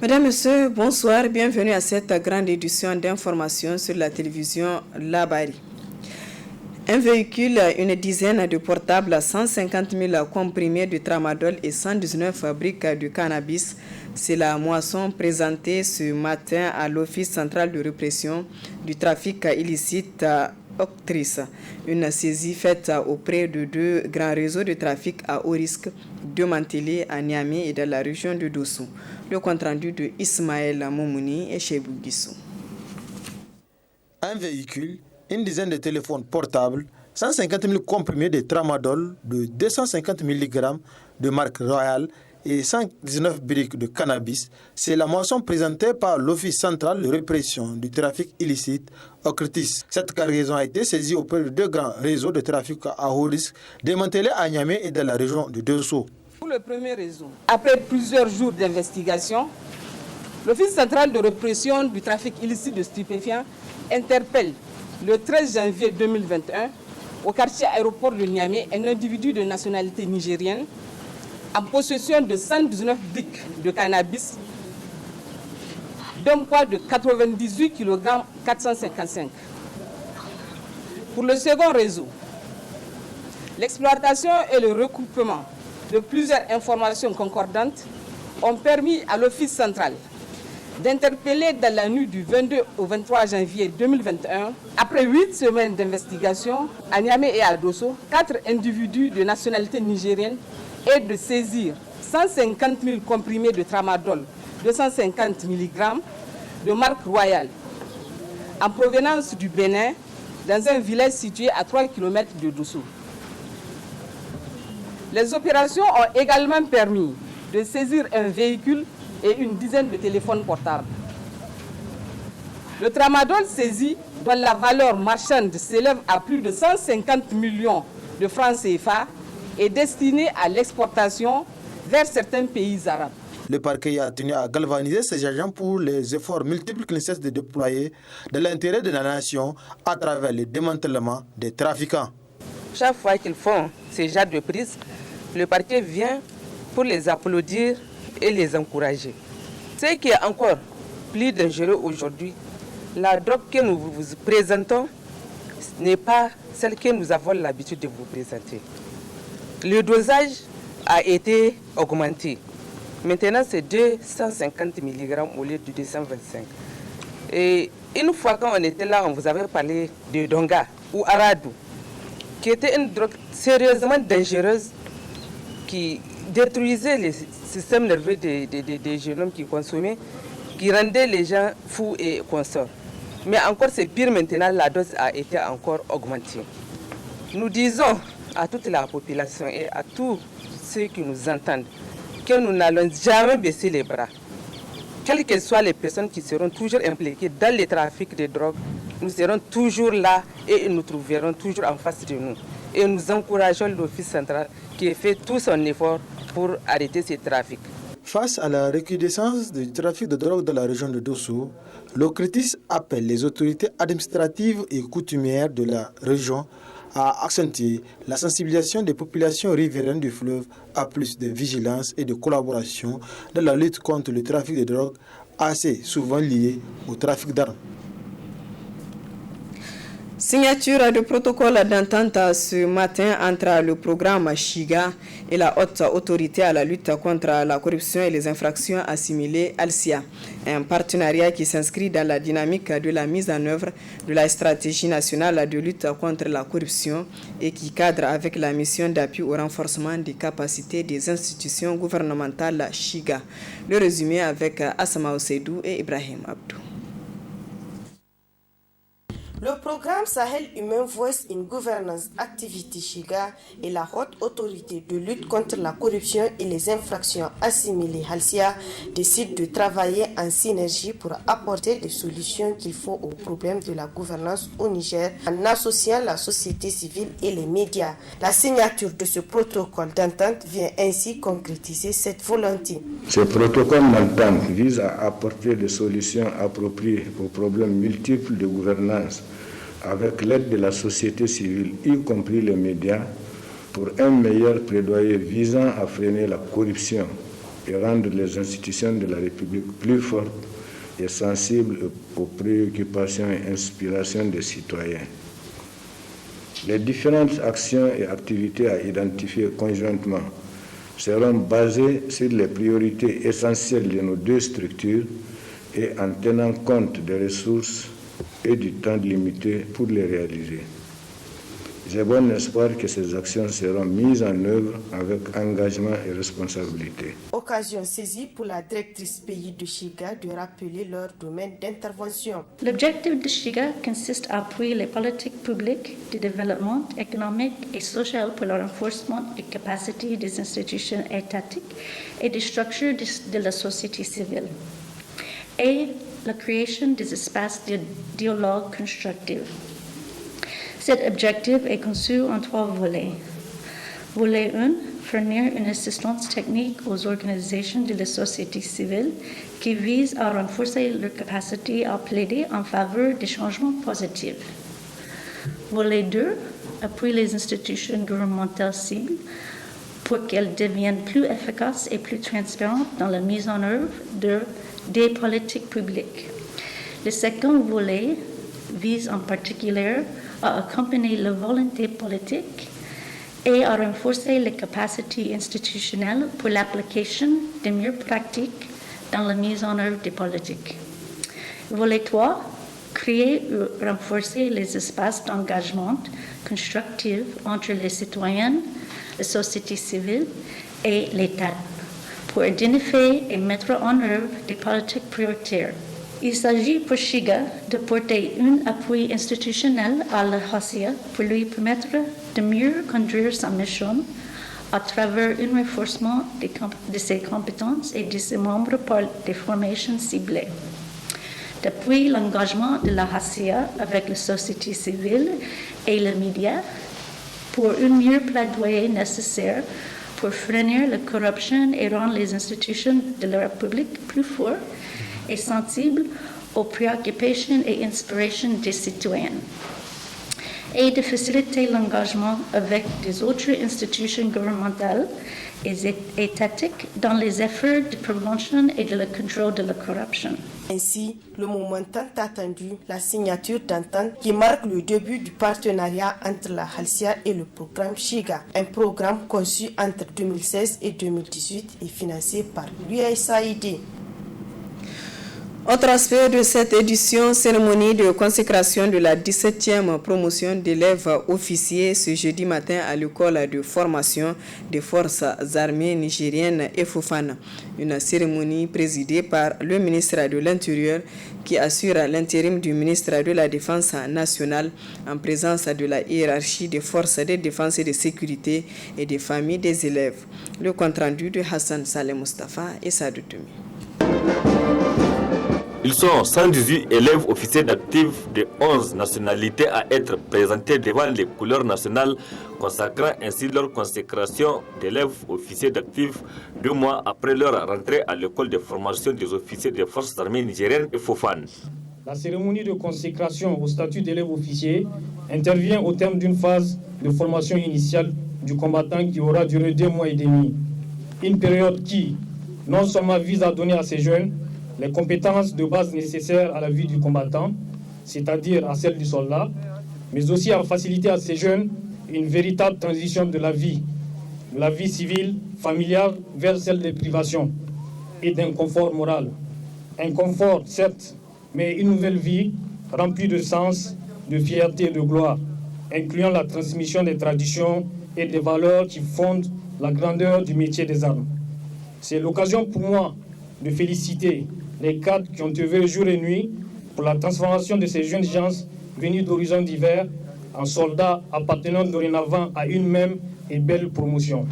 Mesdames, Messieurs, bonsoir, bienvenue à cette grande édition d'information sur la télévision Labari. Un véhicule, une dizaine de portables, 150 000 comprimés de tramadol et 119 briques de cannabis. C'est la moisson présentée ce matin à l'Office central de répression du trafic illicite Octrice. Une saisie faite auprès de deux grands réseaux de trafic à haut risque démantelés à Niamey et dans la région de Dossou. Le compte-rendu de Ismaël Moumouni et Chebou Guissou. Un véhicule, une dizaine de téléphones portables, 150 000 comprimés de tramadol de 250 mg de marque Royal et 119 briques de cannabis, c'est la moisson présentée par l'Office central de répression du trafic illicite Octrice. Cette cargaison a été saisie auprès de deux grands réseaux de trafic à haut risque démantelés à Niamey et dans la région de Dosso. Pour le premier réseau, après plusieurs jours d'investigation, l'Office central de répression du trafic illicite de stupéfiants interpelle le 13 janvier 2021 au quartier aéroport de Niamey un individu de nationalité nigérienne en possession de 119 briques de cannabis d'un poids de 98 kg 455. Pour le second réseau, l'exploitation et le recoupement de plusieurs informations concordantes ont permis à l'Office central d'interpeller dans la nuit du 22 au 23 janvier 2021, après 8 semaines d'investigation à Niamey et à Dosso, 4 individus de nationalité nigérienne et de saisir 150 000 comprimés de tramadol 250 mg de marque Royal en provenance du Bénin dans un village situé à 3 km de Dosso. Les opérations ont également permis de saisir un véhicule et une dizaine de téléphones portables. Le tramadol saisi, dont la valeur marchande s'élève à plus de 150 millions de francs CFA, est destiné à l'exportation vers certains pays arabes. Le parquet a tenu à galvaniser ses agents pour les efforts multiples qu'ils cessent de déployer dans l'intérêt de la nation à travers le démantèlement des trafiquants. Chaque fois qu'ils font ces genres de prises, le parquet vient pour les applaudir et les encourager. Ce qui est encore plus dangereux aujourd'hui, la drogue que nous vous présentons n'est pas celle que nous avons l'habitude de vous présenter. Le dosage a été augmenté. Maintenant, c'est 250 mg au lieu de 225. Et une fois quand on était là, on vous avait parlé de Donga ou Aradou, qui était une drogue sérieusement dangereuse qui détruisait les systèmes nerveux des jeunes hommes qui consommaient, qui rendait les gens fous et consorts. Mais encore, c'est pire maintenant, la dose a été encore augmentée. Nous disons à toute la population et à tous ceux qui nous entendent que nous n'allons jamais baisser les bras. Quelles que soient les personnes qui seront toujours impliquées dans les trafics de drogue, nous serons toujours là et ils nous trouveront toujours en face de nous. Et nous encourageons l'Office central qui fait tout son effort pour arrêter ces trafics. Face à la recrudescence du trafic de drogue dans la région de Dosso, l'Octrice appelle les autorités administratives et coutumières de la région à accentuer la sensibilisation des populations riveraines du fleuve à plus de vigilance et de collaboration dans la lutte contre le trafic de drogue assez souvent lié au trafic d'armes. Signature de protocole d'entente ce matin entre le programme Chiga et la haute autorité à la lutte contre la corruption et les infractions assimilées ALSIA. Un partenariat qui s'inscrit dans la dynamique de la mise en œuvre de la stratégie nationale de lutte contre la corruption et qui cadre avec la mission d'appui au renforcement des capacités des institutions gouvernementales Chiga. Le résumé avec Asma Oseidou et Ibrahim Abdou. Le programme Sahel Human Voice in Governance Activity Chiga et la haute autorité de lutte contre la corruption et les infractions assimilées Halsia décident de travailler en synergie pour apporter des solutions qu'il faut aux problèmes de la gouvernance au Niger en associant la société civile et les médias. La signature de ce protocole d'entente vient ainsi concrétiser cette volonté. Ce protocole d'entente vise à apporter des solutions appropriées aux problèmes multiples de gouvernance avec l'aide de la société civile, y compris les médias, pour un meilleur plaidoyer visant à freiner la corruption et rendre les institutions de la République plus fortes et sensibles aux préoccupations et inspirations des citoyens. Les différentes actions et activités à identifier conjointement seront basées sur les priorités essentielles de nos deux structures et en tenant compte des ressources et du temps limité pour les réaliser. J'ai bon espoir que ces actions seront mises en œuvre avec engagement et responsabilité. Occasion saisie pour la directrice pays de Chiga de rappeler leur domaine d'intervention. L'objectif de Chiga consiste à appuyer les politiques publiques de développement économique et social pour le renforcement des capacités des institutions étatiques et des structures de la société civile et la création des espaces de dialogue constructif. Cet objectif est conçu en 3 volets. Volet 1, fournir une assistance technique aux organisations de la société civile qui vise à renforcer leur capacité à plaider en faveur des changements positifs. Volet 2, appuyer les institutions gouvernementales cibles pour qu'elles deviennent plus efficaces et plus transparentes dans la mise en œuvre des politiques publiques. Le second volet vise en particulier à accompagner la volonté politique et à renforcer les capacités institutionnelles pour l'application des meilleures pratiques dans la mise en œuvre des politiques. Volet 3, créer ou renforcer les espaces d'engagement constructif entre les citoyens, la société civile et l'État pour identifier et mettre en œuvre des politiques prioritaires. Il s'agit pour Chiga de porter un appui institutionnel à la HACIA pour lui permettre de mieux conduire sa mission à travers un renforcement de ses compétences et de ses membres par des formations ciblées. Depuis l'engagement de la HACIA avec la société civile et les médias pour un meilleur plaidoyer nécessaire pour freiner la corruption et rendre les institutions de la République plus fortes et sensibles aux préoccupations et inspirations des citoyens, et de faciliter l'engagement avec des autres institutions gouvernementales et étatiques dans les efforts de prévention et de contrôle de la corruption. Ainsi, le moment tant attendu, la signature d'entente qui marque le début du partenariat entre la HACIA et le programme Chiga, un programme conçu entre 2016 et 2018 et financé par l'USAID. Autre aspect de cette édition, cérémonie de consécration de la 17e promotion d'élèves officiers ce jeudi matin à l'école de formation des forces armées nigériennes EFOFAN. Une cérémonie présidée par le ministre de l'Intérieur qui assure l'intérim du ministre de la Défense nationale en présence de la hiérarchie des forces de défense et de sécurité et des familles des élèves. Le compte-rendu de Hassan Saleh Mustafa et Sadou Toumi. Ils sont 118 élèves officiers d'actifs de 11 nationalités à être présentés devant les couleurs nationales, consacrant ainsi leur consécration d'élèves officiers d'actifs 2 mois après leur rentrée à l'école de formation des officiers des forces armées nigériennes et FOFAN. La cérémonie de consécration au statut d'élève officier intervient au terme d'une phase de formation initiale du combattant qui aura duré 2 mois et demi. Une période qui non seulement vise à donner à ces jeunes les compétences de base nécessaires à la vie du combattant, c'est-à-dire à celle du soldat, mais aussi à faciliter à ces jeunes une véritable transition de la vie civile, familiale, vers celle des privations et d'un confort moral. Un confort, certes, mais une nouvelle vie remplie de sens, de fierté et de gloire, incluant la transmission des traditions et des valeurs qui fondent la grandeur du métier des armes. C'est l'occasion pour moi de féliciter les cadres qui ont œuvré jour et nuit pour la transformation de ces jeunes gens venus d'horizons divers en soldats appartenant dorénavant à une même et belle promotion.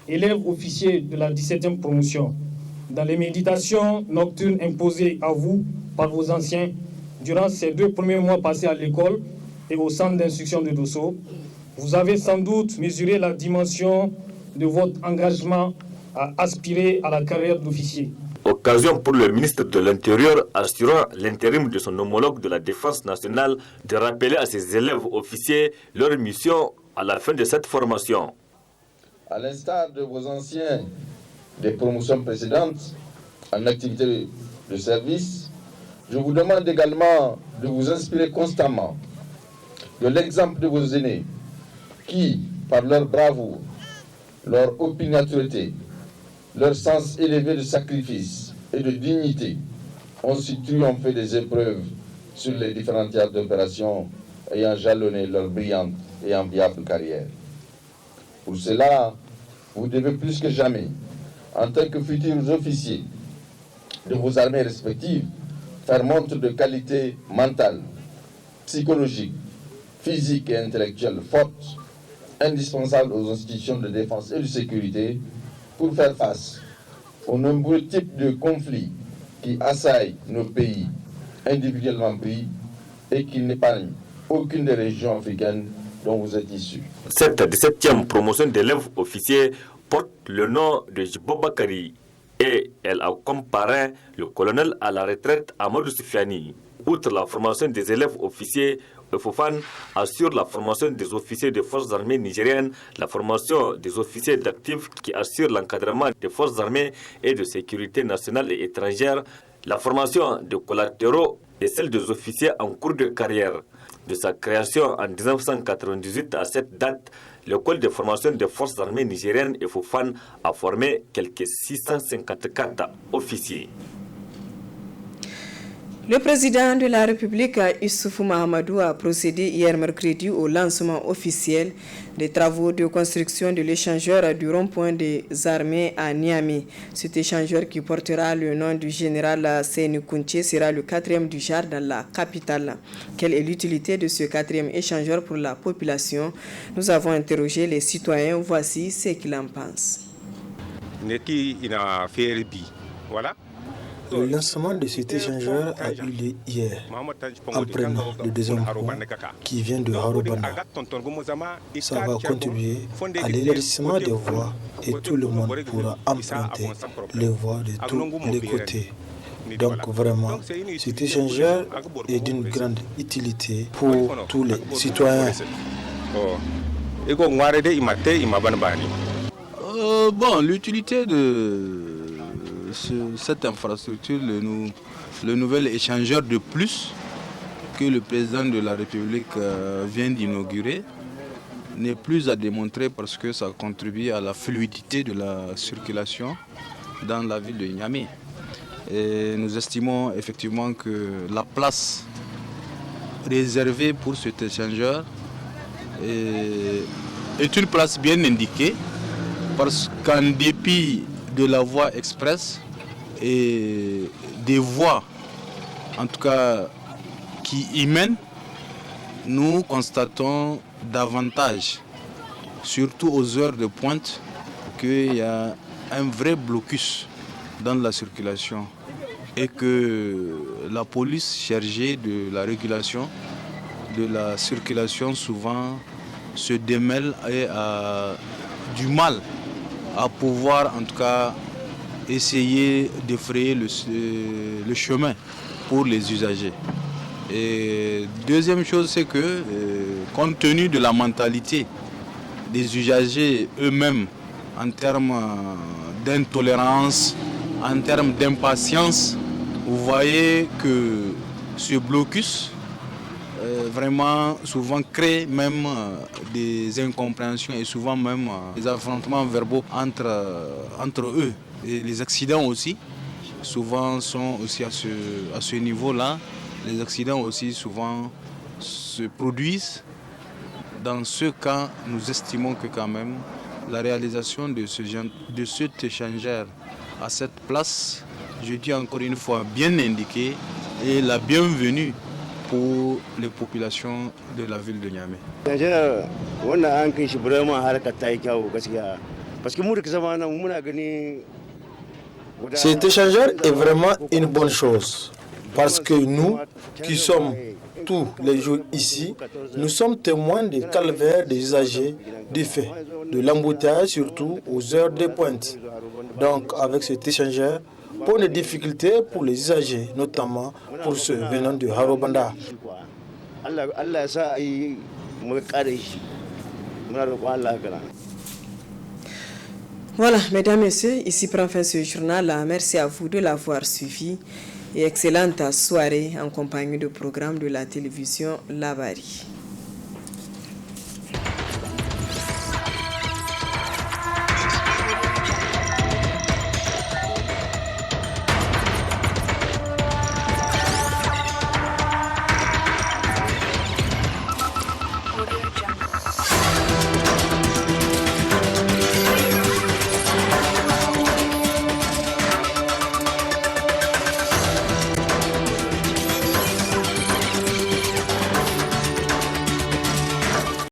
Élèves officiers de la 17e promotion, dans les méditations nocturnes imposées à vous par vos anciens durant ces 2 premiers mois passés à l'école et au centre d'instruction de Dosso, vous avez sans doute mesuré la dimension de votre engagement à aspirer à la carrière d'officier. Occasion pour le ministre de l'Intérieur, assurant l'intérim de son homologue de la Défense nationale, de rappeler à ses élèves officiers leur mission à la fin de cette formation. À l'instar de vos anciens des promotions précédentes en activité de service, je vous demande également de vous inspirer constamment de l'exemple de vos aînés qui, par leur bravoure, leur opiniâtreté, leur sens élevé de sacrifice et de dignité, ont su triompher des épreuves sur les différents théâtres d'opération ayant jalonné leur brillante et enviable carrière. Pour cela, vous devez plus que jamais, en tant que futurs officiers de vos armées respectives, faire montre de qualité mentale, psychologique, physique et intellectuelle forte, indispensable aux institutions de défense et de sécurité pour faire face aux nombreux types de conflits qui assaillent nos pays individuellement pris et qui n'épargnent aucune des régions africaines dont vous êtes issus. Cette 17e promotion d'élèves officiers porte le nom de Djibo Bakari et elle a comme parrain le colonel à la retraite Amadou Soufiani. Outre la formation des élèves officiers, Fofane assure la formation des officiers des forces armées nigériennes, la formation des officiers d'actifs qui assurent l'encadrement des forces armées et de sécurité nationale et étrangère, la formation des collatéraux et celle des officiers en cours de carrière. De sa création en 1998 à cette date, l'école de formation des forces armées nigériennes Fofane a formé quelques 654 officiers. Le président de la République, Issoufou Mahamadou, a procédé hier mercredi au lancement officiel des travaux de construction de l'échangeur du rond-point des armées à Niamey. Cet échangeur qui portera le nom du général Seyni Kounché sera le 4e du genre dans la capitale. Quelle est l'utilité de ce 4e échangeur pour la population? Nous avons interrogé les citoyens. Voici ce qu'ils en pensent. Voilà. Le lancement de cet échangeur a eu lieu hier, en prenant le deuxième pont qui vient de Harobanda. Ça va contribuer à l'élargissement des voies et tout le monde pourra emprunter les voies de tous les côtés. Donc vraiment, cet échangeur est d'une grande utilité pour tous les citoyens. Bon, l'utilité de cette infrastructure, le nouvel échangeur de plus que le président de la République vient d'inaugurer, n'est plus à démontrer parce que ça contribue à la fluidité de la circulation dans la ville de Niamey. Et nous estimons effectivement que la place réservée pour cet échangeur est une place bien indiquée parce qu'en dépit de la voie express et des voies, en tout cas, qui y mènent, nous constatons davantage, surtout aux heures de pointe, qu'il y a un vrai blocus dans la circulation et que la police chargée de la régulation de la circulation souvent se démêle et a du mal à pouvoir en tout cas essayer d'effrayer le chemin pour les usagers. Et deuxième chose, c'est que compte tenu de la mentalité des usagers eux-mêmes en termes d'intolérance, en termes d'impatience, vous voyez que ce blocus vraiment souvent crée même des incompréhensions et souvent même des affrontements verbaux entre eux. Et les accidents aussi, souvent sont aussi à ce niveau-là. Les accidents aussi souvent se produisent. Dans ce cas, nous estimons que quand même la réalisation de cet échangeur à cette place, je dis encore une fois, bien indiquée et la bienvenue pour les populations de la ville de Niamey. Cet échangeur est vraiment une bonne chose parce que nous, qui sommes tous les jours ici, nous sommes témoins des calvaires des usagers du fait de l'embouteillage, surtout aux heures de pointe. Donc avec cet échangeur, pour les difficultés pour les usagers, notamment pour ceux venant de Harobanda. Voilà, mesdames, messieurs, ici prend fin ce journal. Merci à vous de l'avoir suivi et excellente soirée en compagnie du programme de la télévision Labari.